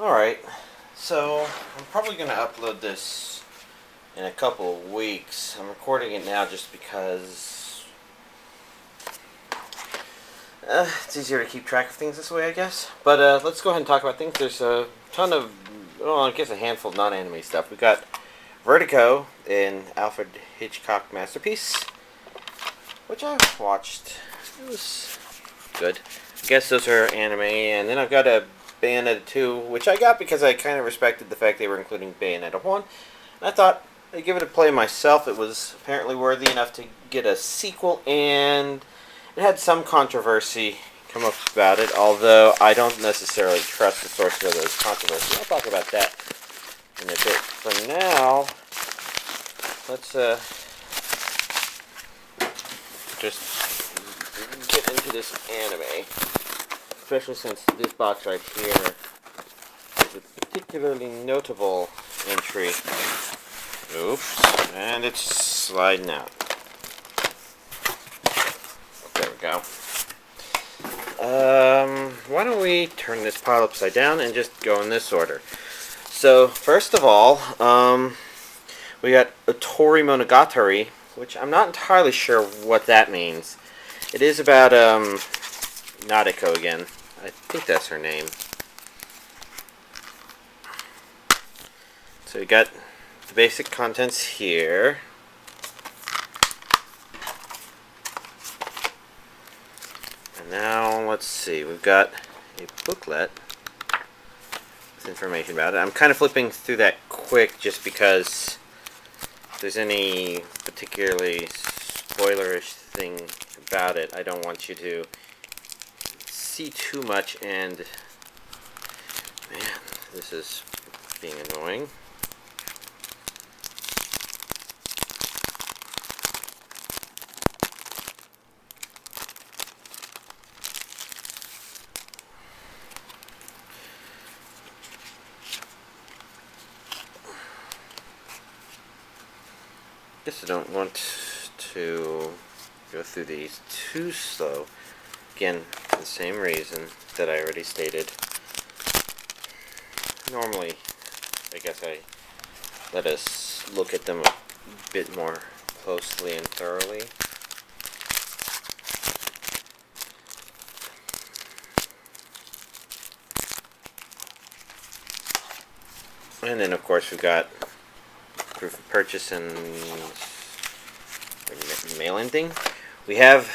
Alright, so I'm probably going to upload this in a couple of weeks. I'm recording it now just because it's easier to keep track of things this way, I guess. But let's go ahead and talk about things. There's a ton of, well, I guess a handful of non-anime stuff. We've got Vertigo, an Alfred Hitchcock masterpiece, which I watched. It was good. I guess those are anime. And then I've got a Bayonetta 2, which I got because I kind of respected the fact they were including Bayonetta 1. And I thought I'd give it a play myself. It was apparently worthy enough to get a sequel, and it had some controversy come up about it, although I don't necessarily trust the source of those controversies. I'll talk about that in a bit. For now, let's just get into this anime. Especially since this box right here is a particularly notable entry. Oops, and it's sliding out. There we go. Why don't we turn this pile upside down and just go in this order? So, first of all, we got Otorimonogatari, which I'm not entirely sure what that means. It is about, Nautico again. I think that's her name. So we got the basic contents here. And now, let's see, we've got a booklet with information about it. I'm kind of flipping through that quick just because if there's any particularly spoilerish thing about it, I don't want you to see too much, and man, this is being annoying. Guess I don't want to go through these too slow. Again, for the same reason that I already stated. Normally, I guess I let us look at them a bit more closely and thoroughly. And then, of course, we've got proof of purchase and mail-in thing. We have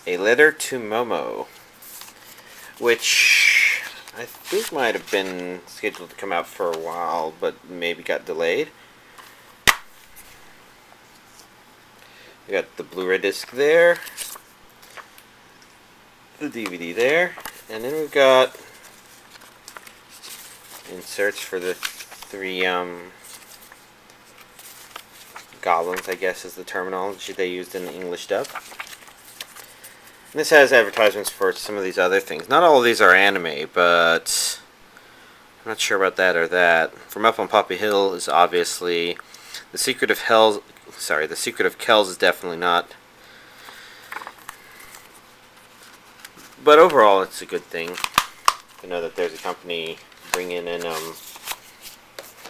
a letter to Momo, which I think might have been scheduled to come out for a while, but maybe got delayed. We got the Blu-ray disc there, the DVD there, and then we've got inserts for the three goblins, I guess is the terminology they used in the English dub. And this has advertisements for some of these other things. Not all of these are anime, but I'm not sure about that or that. From Up on Poppy Hill is obviously The Secret of The Secret of Kells is definitely not. But overall, it's a good thing to know that there's a company bringing in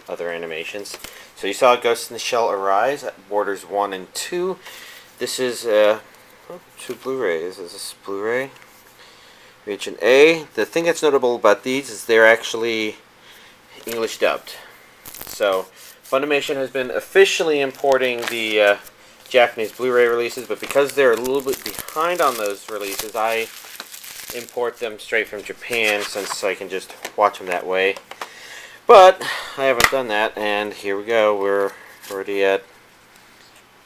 other animations. So you saw Ghost in the Shell Arise at Borders 1 and 2. This is two Blu-rays. Is this Blu-ray? Region A. The thing that's notable about these is they're actually English dubbed. So Funimation has been officially importing the Japanese Blu-ray releases, but because they're a little bit behind on those releases, I import them straight from Japan since I can just watch them that way. But I haven't done that, and here we go. We're already at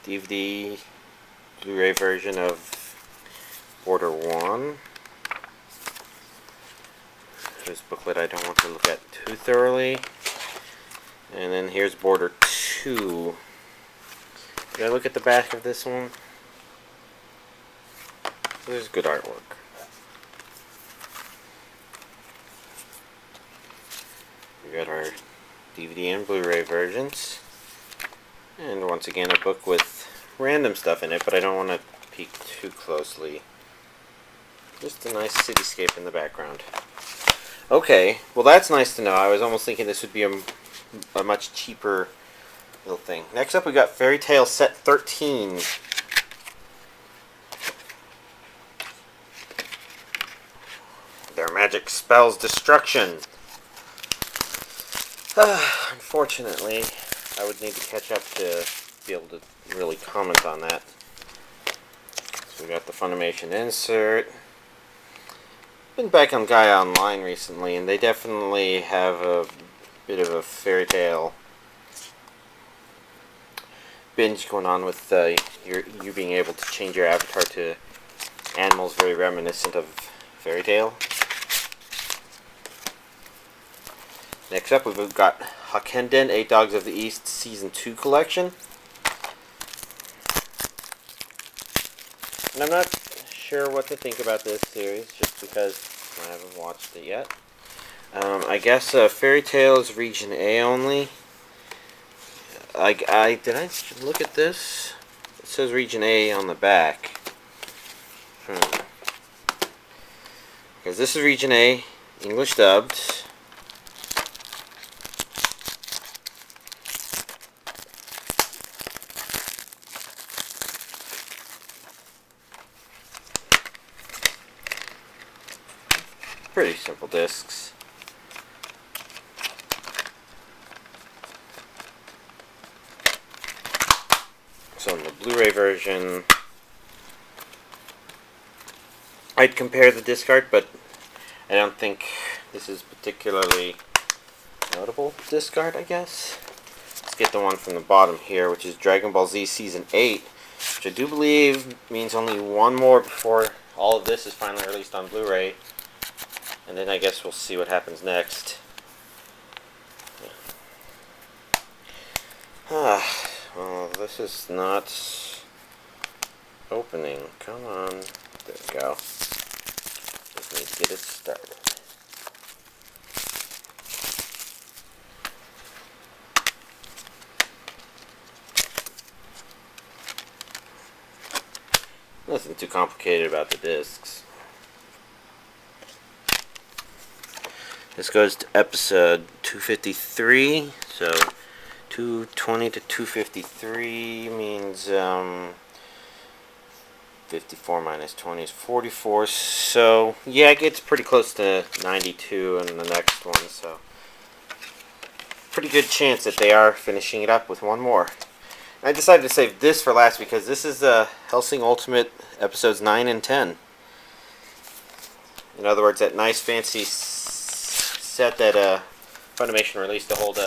DVD Blu-ray version of Border 1. This booklet I don't want to look at too thoroughly. And then here's Border 2. Did I look at the back of this one? So there's good artwork. We got our DVD and Blu-ray versions. And once again, a book with random stuff in it, but I don't want to peek too closely. Just a nice cityscape in the background. Okay, well that's nice to know. I was almost thinking this would be a much cheaper little thing. Next up we got Fairy Tail Set 13. Their magic spells destruction. Unfortunately, I would need to catch up to be able to really comment on that. So we got the Funimation insert. Been back on Gaia Online recently, and they definitely have a bit of a fairy tale binge going on with you being able to change your avatar to animals very reminiscent of fairy tale. Next up, we've got Hakkenden 8 Dogs of the East Season 2 collection. And I'm not sure what to think about this series, just because I haven't watched it yet. I guess Fairy Tail is Region A only. Did I look at this? It says Region A on the back. Because this is Region A, English dubbed. Pretty simple discs. So in the Blu-ray version, I'd compare the disc art, but I don't think this is particularly notable disc art, I guess. Let's get the one from the bottom here, which is Dragon Ball Z Season 8, which I do believe means only one more before all of this is finally released on Blu-ray. And then I guess we'll see what happens next. Well, this is not opening. Come on. There we go. Just need to get it started. Nothing too complicated about the discs. This goes to episode 253, so 220 to 253 means 54 minus 20 is 44, so yeah, it gets pretty close to 92 in the next one, so pretty good chance that they are finishing it up with one more. And I decided to save this for last because this is Hellsing Ultimate episodes 9 and 10. In other words, that nice fancy set that Funimation released to hold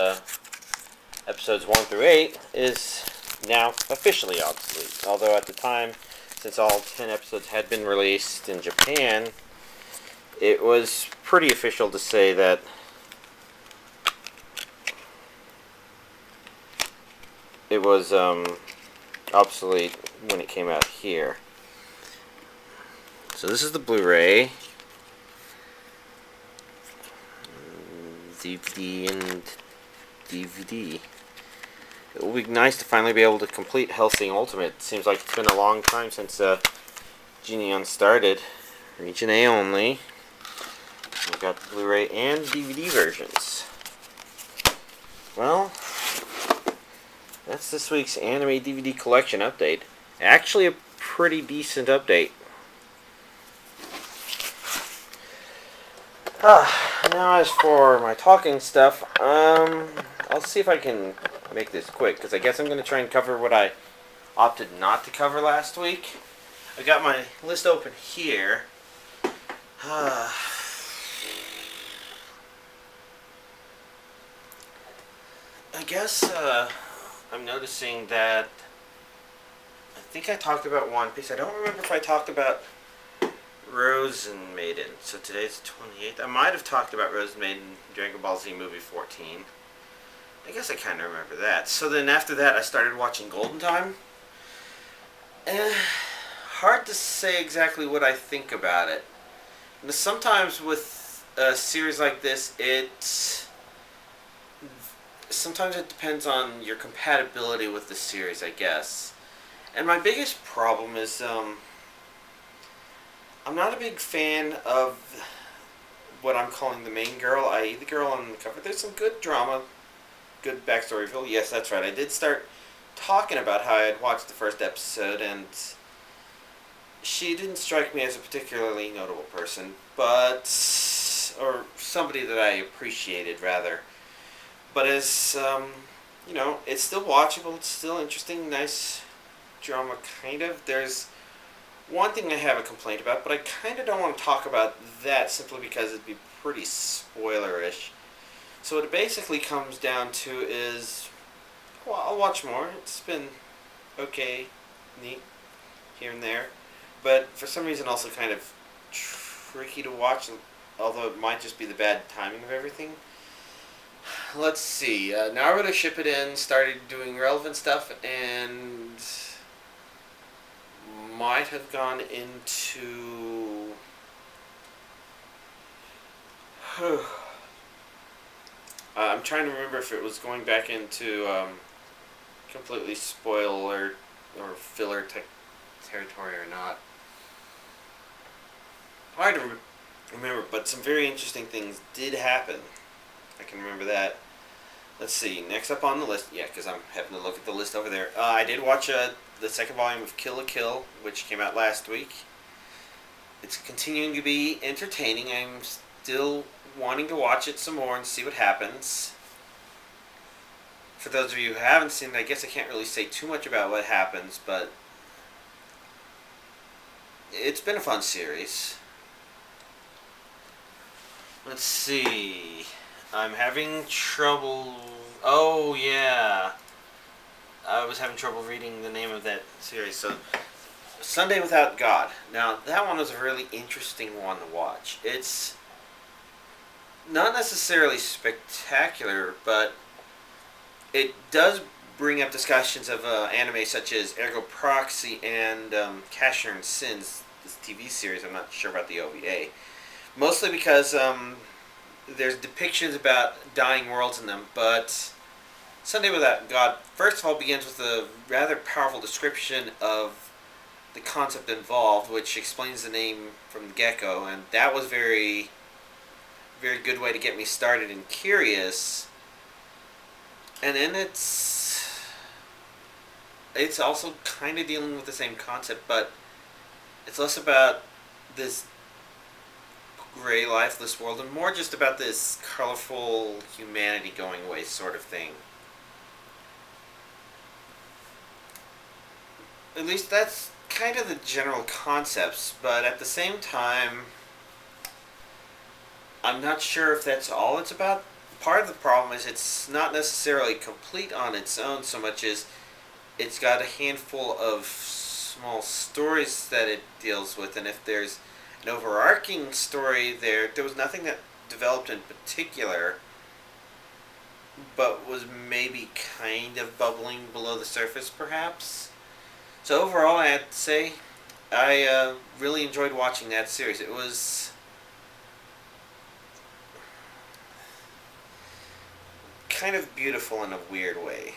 episodes 1 through 8 is now officially obsolete. Although at the time, since all 10 episodes had been released in Japan, it was pretty official to say that it was obsolete when it came out here. So this is the Blu-ray. DVD and DVD. It will be nice to finally be able to complete Hellsing Ultimate. It seems like it's been a long time since Genion started. Region A only. We've got the Blu-ray and DVD versions. Well, that's this week's anime DVD collection update. Actually a pretty decent update. Now as for my talking stuff, I'll see if I can make this quick, because I guess I'm going to try and cover what I opted not to cover last week. I got my list open here. I guess I'm noticing that I think I talked about One Piece. I don't remember if I talked about Rose and Maiden. So today's the 28th. I might have talked about Rose and Maiden, Dragon Ball Z Movie 14. I guess I kind of remember that. So then after that, I started watching Golden Time. Hard to say exactly what I think about it. And sometimes with a series like this, sometimes it depends on your compatibility with the series, I guess. And my biggest problem is I'm not a big fan of what I'm calling the main girl, i.e. the girl on the cover. There's some good drama, good backstory reveal. Yes, that's right. I did start talking about how I had watched the first episode, and she didn't strike me as a particularly notable person, but or somebody that I appreciated, rather. But as, it's still watchable, it's still interesting, nice drama, kind of. There's one thing I have a complaint about, but I kind of don't want to talk about that simply because it'd be pretty spoilerish. So what it basically comes down to is, well, I'll watch more. It's been okay, neat, here and there. But for some reason also kind of tricky to watch, although it might just be the bad timing of everything. Let's see. Naruto Shippuden started doing relevant stuff and might have gone into... I'm trying to remember if it was going back into completely spoiler or filler territory or not. Hard to remember, but some very interesting things did happen. I can remember that. Let's see. Next up on the list, yeah, because I'm having to look at the list over there. I did watch the second volume of Kill la Kill, which came out last week. It's continuing to be entertaining. I'm still wanting to watch it some more and see what happens. For those of you who haven't seen it, I guess I can't really say too much about what happens, but it's been a fun series. Let's see. I'm having trouble... Oh, yeah. I was having trouble reading the name of that series. So, Sunday Without God. Now, that one was a really interesting one to watch. It's not necessarily spectacular, but it does bring up discussions of anime such as Ergo Proxy and Cashier and Sins, this TV series. I'm not sure about the OVA. Mostly because there's depictions about dying worlds in them, but Sunday Without God, first of all, begins with a rather powerful description of the concept involved, which explains the name from the get-go, and that was very, very good way to get me started and curious. And then it's also kind of dealing with the same concept, but it's less about this gray, lifeless world, and more just about this colorful humanity going away sort of thing. At least that's kind of the general concepts, but at the same time, I'm not sure if that's all it's about. Part of the problem is it's not necessarily complete on its own so much as it's got a handful of small stories that it deals with, and if there's an overarching story there was nothing that developed in particular, but was maybe kind of bubbling below the surface, perhaps. So overall, I have to say, I really enjoyed watching that series. It was kind of beautiful in a weird way.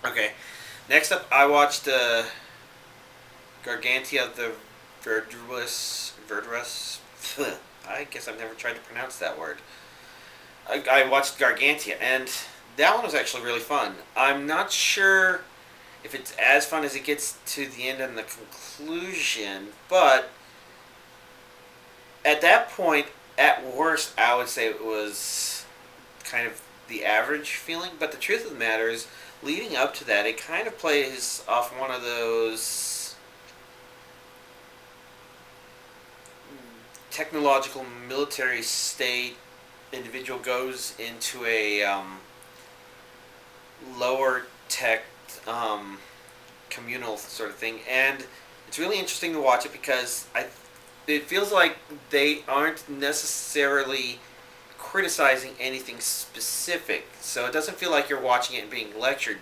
Okay, next up, I watched Gargantia, the Verdurous. I guess I've never tried to pronounce that word. I watched Gargantia, and that one was actually really fun. I'm not sure if it's as fun as it gets to the end and the conclusion, but at that point, at worst, I would say it was kind of the average feeling. But the truth of the matter is, leading up to that, it kind of plays off one of those technological military state. Individual goes into a lower tech communal sort of thing, and it's really interesting to watch it because it feels like they aren't necessarily criticizing anything specific, so it doesn't feel like you're watching it and being lectured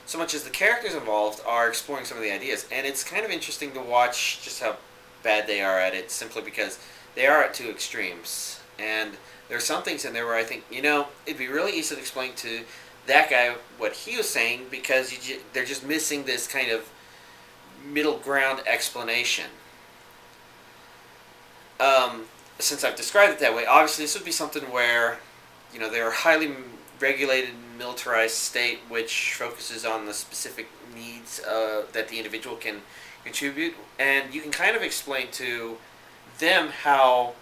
so much as the characters involved are exploring some of the ideas. And it's kind of interesting to watch just how bad they are at it, simply because they are at two extremes. And there are some things in there where I think, it'd be really easy to explain to that guy what he was saying, because they're just missing this kind of middle ground explanation. since I've described it that way, obviously this would be something where, they're a highly regulated, militarized state which focuses on the specific needs that the individual can contribute, and you can kind of explain to them how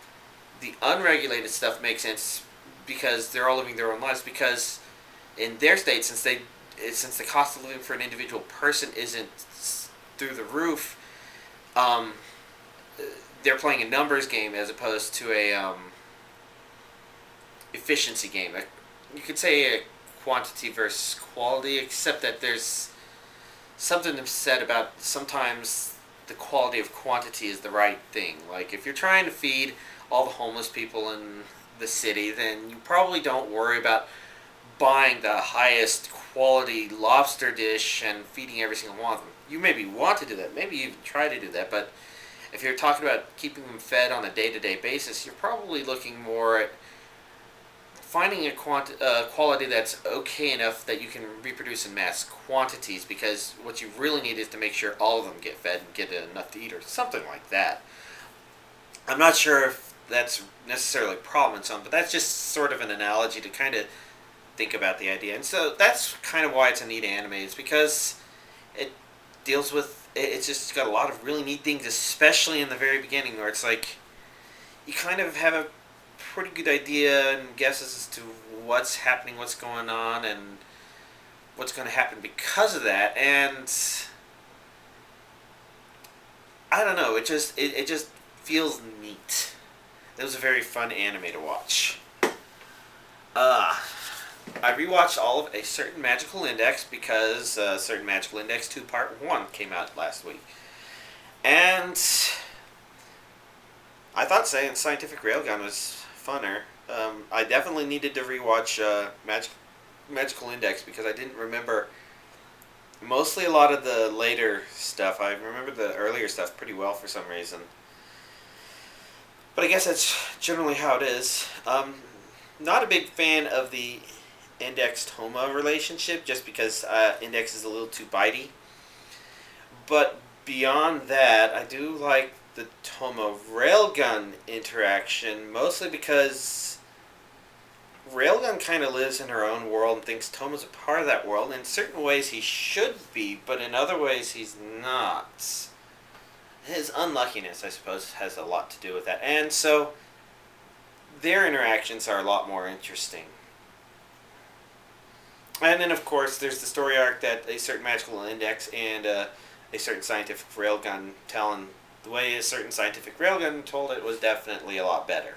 the unregulated stuff makes sense because they're all living their own lives. Because in their state, since the cost of living for an individual person isn't through the roof, they're playing a numbers game as opposed to a efficiency game. You could say a quantity versus quality, except that there's something to be said about sometimes the quality of quantity is the right thing. Like if you're trying to feed all the homeless people in the city, then you probably don't worry about buying the highest quality lobster dish and feeding every single one of them. You maybe want to do that, maybe even try to do that, but if you're talking about keeping them fed on a day-to-day basis, you're probably looking more at finding a quality that's okay enough that you can reproduce in mass quantities, because what you really need is to make sure all of them get fed and get enough to eat, or something like that. I'm not sure if that's necessarily a problem in some, but that's just sort of an analogy to kind of think about the idea. And so that's kind of why it's a neat anime. It's because it deals with, it's just got a lot of really neat things, especially in the very beginning, where it's like you kind of have a pretty good idea and guesses as to what's happening, what's going on, and what's going to happen because of that. And I don't know, it just feels neat. It was a very fun anime to watch. I rewatched all of A Certain Magical Index because Certain Magical Index 2 Part 1 came out last week. And I thought saying Scientific Railgun was funner. I definitely needed to rewatch Magical Index because I didn't remember mostly a lot of the later stuff. I remember the earlier stuff pretty well for some reason. But I guess that's generally how it is. Not a big fan of the Index-Toma relationship, just because Index is a little too bitey. But beyond that, I do like the Toma-Railgun interaction, mostly because Railgun kind of lives in her own world and thinks Toma's a part of that world. In certain ways he should be, but in other ways he's not. His unluckiness, I suppose, has a lot to do with that. And so their interactions are a lot more interesting. And then, of course, there's the story arc that A Certain Magical Index and A Certain Scientific Railgun tell, and the way A Certain Scientific Railgun told it was definitely a lot better.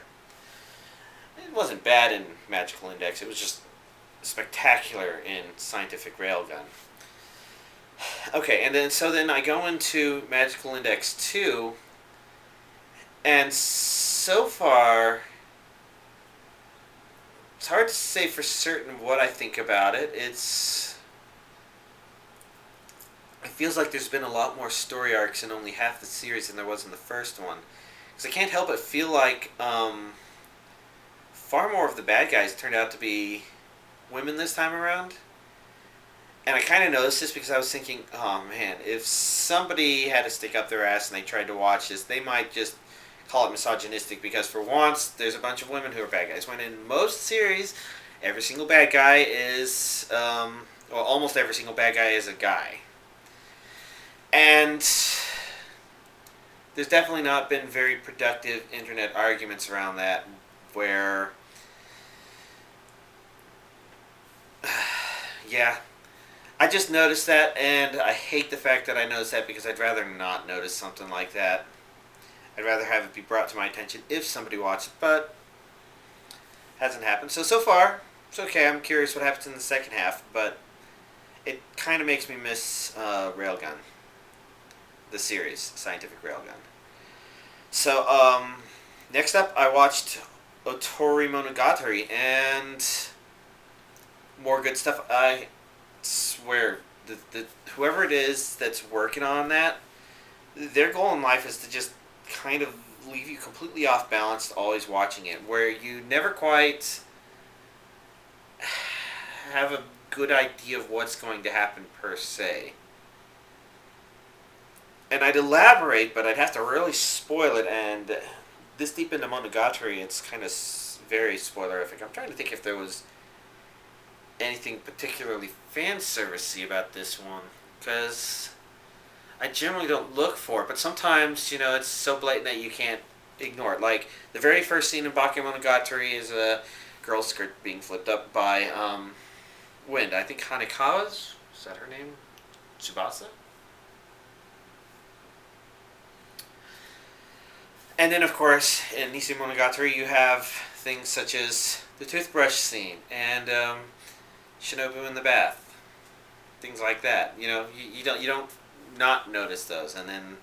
It wasn't bad in Magical Index, it was just spectacular in Scientific Railgun. Okay, and then I go into Magical Index 2, and so far it's hard to say for certain what I think about it. It feels like there's been a lot more story arcs in only half the series than there was in the first one. Because I can't help but feel like far more of the bad guys turned out to be women this time around. And I kind of noticed this because I was thinking, oh man, if somebody had to stick up their ass and they tried to watch this, they might just call it misogynistic, because for once there's a bunch of women who are bad guys, when in most series every single bad guy is almost every single bad guy is a guy. And there's definitely not been very productive internet arguments around that, where yeah, I just noticed that, and I hate the fact that I noticed that, because I'd rather not notice something like that. I'd rather have it be brought to my attention if somebody watched it, but hasn't happened. So far, it's okay. I'm curious what happens in the second half, but it kind of makes me miss Railgun, the series, Scientific Railgun. So, next up, I watched Otorimonogatari, and more good stuff. I swear, whoever it is that's working on that, their goal in life is to just kind of leave you completely off balance always watching it, where you never quite have a good idea of what's going to happen per se. And I'd elaborate, but I'd have to really spoil it, and this deep into Monogatari, it's kind of very spoilerific. I'm trying to think if there was anything particularly fan servicey about this one, because I generally don't look for it, but sometimes, it's so blatant that you can't ignore it. Like, the very first scene in Bakemonogatari is a girl's skirt being flipped up by Wind. I think Hanekawa's, is that her name? Tsubasa? And then, of course, in Nisei Monogatari, you have things such as the toothbrush scene and Shinobu in the bath, things like that. You don't not notice those, and then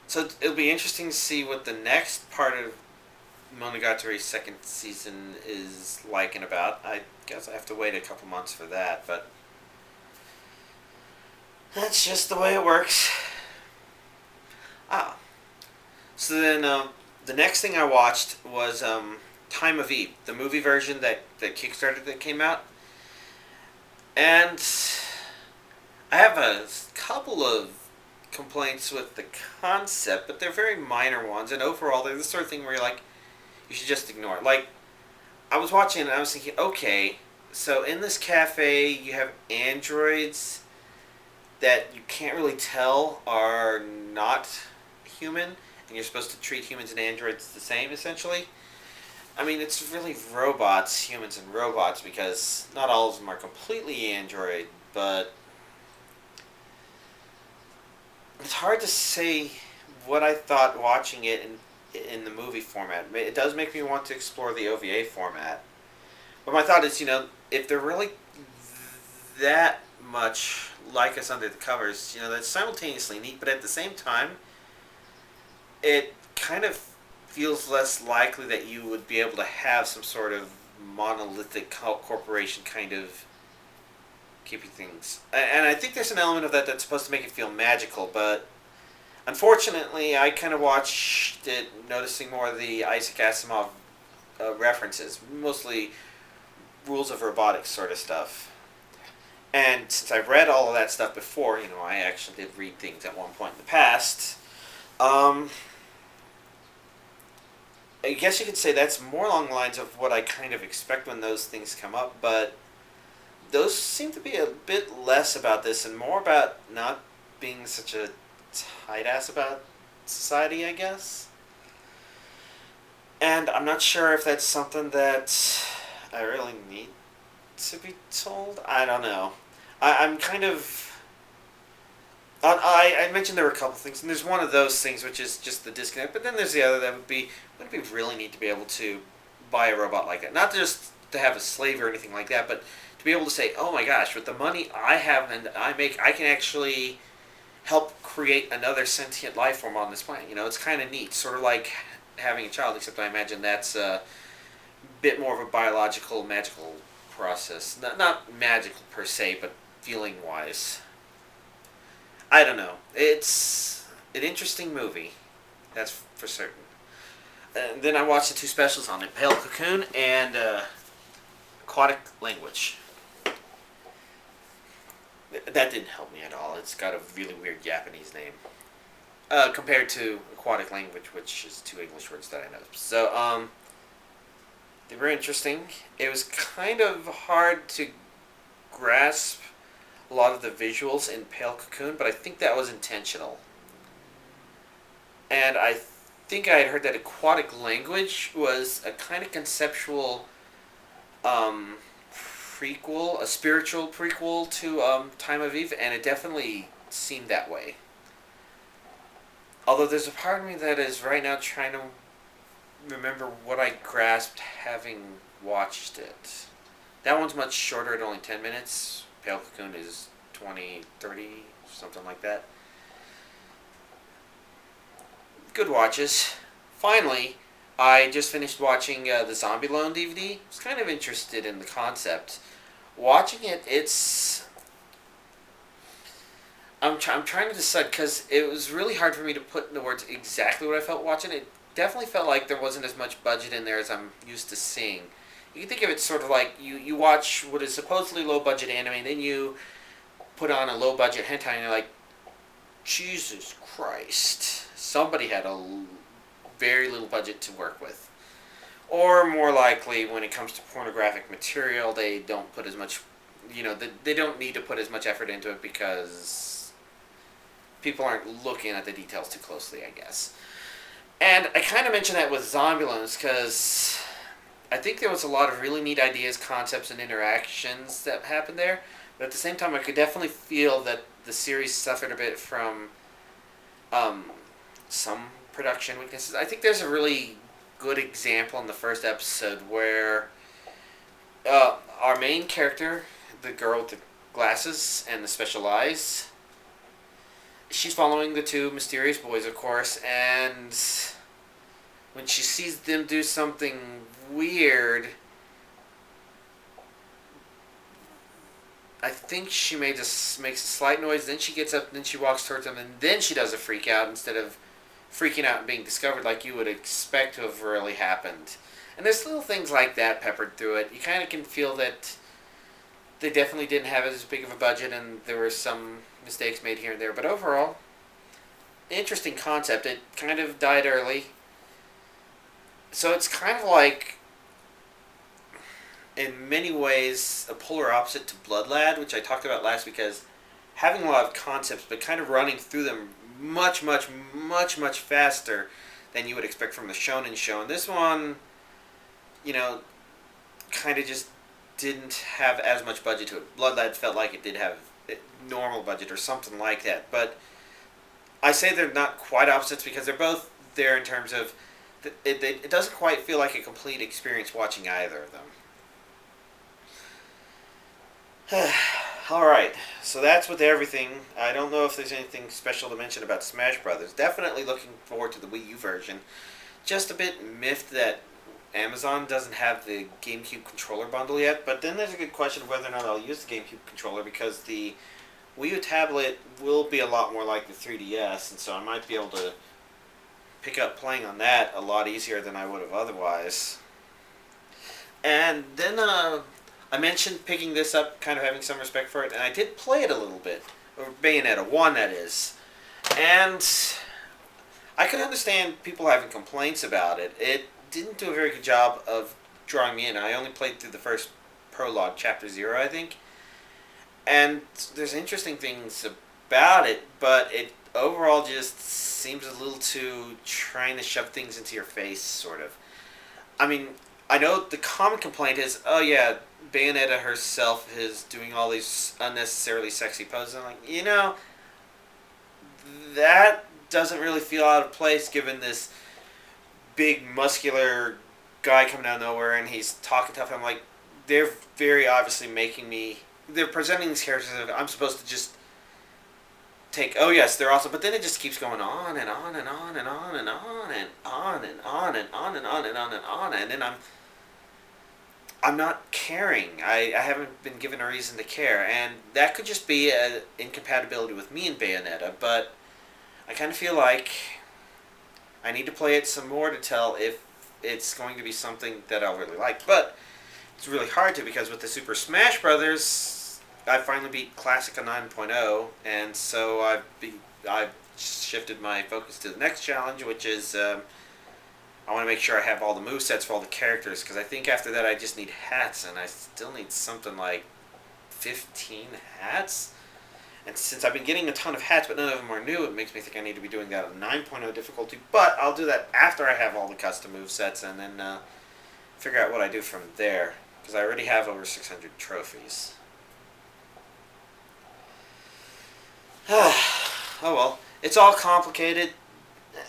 so it'll be interesting to see what the next part of Monogatari's second season is like and about. I guess I have to wait a couple months for that, but that's just the way it works. So then the next thing I watched was Time of Eve, the movie version that Kickstarter that came out. And I have a couple of complaints with the concept, but they're very minor ones. And overall, they're the sort of thing where you're like, you should just ignore it. Like, I was watching and I was thinking, okay, so in this cafe you have androids that you can't really tell are not human, and you're supposed to treat humans and androids the same, essentially. I mean, it's really robots, humans and robots, because not all of them are completely android, but it's hard to say what I thought watching it in the movie format. It does make me want to explore the OVA format. But my thought is, if they're really that much like us under the covers, that's simultaneously neat, but at the same time, it kind of feels less likely that you would be able to have some sort of monolithic corporation kind of keeping things. And I think there's an element of that that's supposed to make it feel magical, but unfortunately, I kind of watched it noticing more of the Isaac Asimov references, mostly rules of robotics sort of stuff. And since I've read all of that stuff before, I actually did read things at one point in the past, I guess you could say that's more along the lines of what I kind of expect when those things come up, but those seem to be a bit less about this and more about not being such a tight-ass about society, I guess. And I'm not sure if that's something that I really need to be told. I don't know. I'm kind of... I mentioned there were a couple things, and there's one of those things which is just the disconnect, but then there's the other that would be, wouldn't we really need to be able to buy a robot like that? Not just to have a slave or anything like that, but to be able to say, oh my gosh, with the money I have and I make, I can actually help create another sentient life form on this planet. It's kind of neat, sort of like having a child, except I imagine that's a bit more of a biological, magical process. Not magical per se, but feeling-wise. I don't know. It's an interesting movie. That's for certain. And then I watched the two specials on it, Pale Cocoon and Aquatic Language. That didn't help me at all. It's got a really weird Japanese name. Compared to Aquatic Language, which is two English words that I know. So, they were interesting. It was kind of hard to grasp a lot of the visuals in Pale Cocoon, but I think that was intentional. And I think I had heard that Aquatic Language was a kind of conceptual prequel, a spiritual prequel to Time of Eve, and it definitely seemed that way. Although there's a part of me that is right now trying to remember what I grasped having watched it. That one's much shorter at only 10 minutes. Pale Cocoon is 20, 30, something like that. Good watches. Finally, I just finished watching the Zombieland DVD. I was kind of interested in the concept. Watching it, I'm trying to decide, because it was really hard for me to put into words exactly what I felt watching it. Definitely felt like there wasn't as much budget in there as I'm used to seeing. You can think of it sort of like you watch what is supposedly low-budget anime, and then you put on a low-budget hentai, and you're like, Jesus Christ. Somebody had very little budget to work with. Or more likely, when it comes to pornographic material, they don't put as much, they don't need to put as much effort into it because people aren't looking at the details too closely, I guess. And I kind of mentioned that with Zombulance because I think there was a lot of really neat ideas, concepts, and interactions that happened there. But at the same time, I could definitely feel that the series suffered a bit from some production weaknesses. I think there's a really good example in the first episode where our main character, the girl with the glasses and the special eyes, she's following the two mysterious boys, of course, and when she sees them do something weird, I think she makes a slight noise, then she gets up, then she walks towards them, and then she does a freak out instead of freaking out and being discovered like you would expect to have really happened. And there's little things like that peppered through it. You kind of can feel that they definitely didn't have as big of a budget and there were some mistakes made here and there. But overall, interesting concept. It kind of died early. So it's kind of like, in many ways, a polar opposite to Blood Lad, which I talked about last week as having a lot of concepts, but kind of running through them much faster than you would expect from the Shonen show. And this one, kind of just didn't have as much budget to it. Blood Lad felt like it did have a normal budget or something like that. But I say they're not quite opposites because they're both there in terms of it doesn't quite feel like a complete experience watching either of them. Alright, so that's with everything. I don't know if there's anything special to mention about Smash Brothers. Definitely looking forward to the Wii U version. Just a bit miffed that Amazon doesn't have the GameCube controller bundle yet, but then there's a good question of whether or not I'll use the GameCube controller because the Wii U tablet will be a lot more like the 3DS, and so I might be able to pick up playing on that a lot easier than I would have otherwise. And then I mentioned picking this up, kind of having some respect for it, and I did play it a little bit. Or Bayonetta 1, that is. And I could understand people having complaints about it. It didn't do a very good job of drawing me in. I only played through the first prologue, Chapter 0, I think. And there's interesting things about it, but it overall just seems a little too trying to shove things into your face, sort of. I mean, I know the common complaint is, oh yeah, Bayonetta herself is doing all these unnecessarily sexy poses. I'm like, that doesn't really feel out of place given this big muscular guy coming out of nowhere and he's talking tough. I'm like, they're very obviously they're presenting these characters as if I'm supposed to just take, oh yes, they're awesome, but then it just keeps going on and on and on and on and on and on and on and on and on and on and on, and then I'm not caring. I haven't been given a reason to care, and that could just be an incompatibility with me and Bayonetta, but I kind of feel like I need to play it some more to tell if it's going to be something that I'll really like. But it's really hard to, because with the Super Smash Brothers, I finally beat Classic on 9.0, and so I've shifted my focus to the next challenge, which is I want to make sure I have all the movesets for all the characters, because I think after that I just need hats, and I still need something like 15 hats. And since I've been getting a ton of hats, but none of them are new, it makes me think I need to be doing that on 9.0 difficulty. But I'll do that after I have all the custom movesets, and then figure out what I do from there, because I already have over 600 trophies. Oh well, it's all complicated.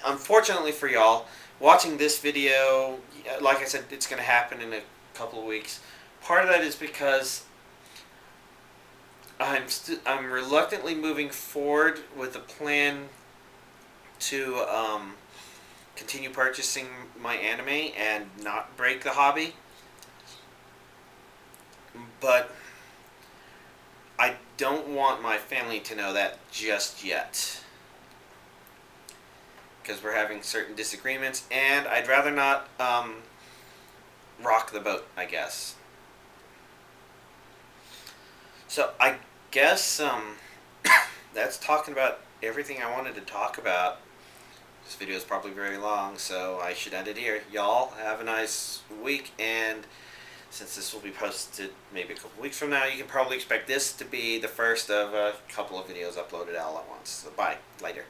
Unfortunately for y'all, watching this video, like I said, it's going to happen in a couple of weeks. Part of that is because I'm reluctantly moving forward with a plan to continue purchasing my anime and not break the hobby. But I don't want my family to know that just yet, because we're having certain disagreements, and I'd rather not rock the boat, I guess. So I guess that's talking about everything I wanted to talk about. This video is probably very long, so I should end it here. Y'all have a nice week, and since this will be posted maybe a couple weeks from now, you can probably expect this to be the first of a couple of videos uploaded all at once. So bye. Later.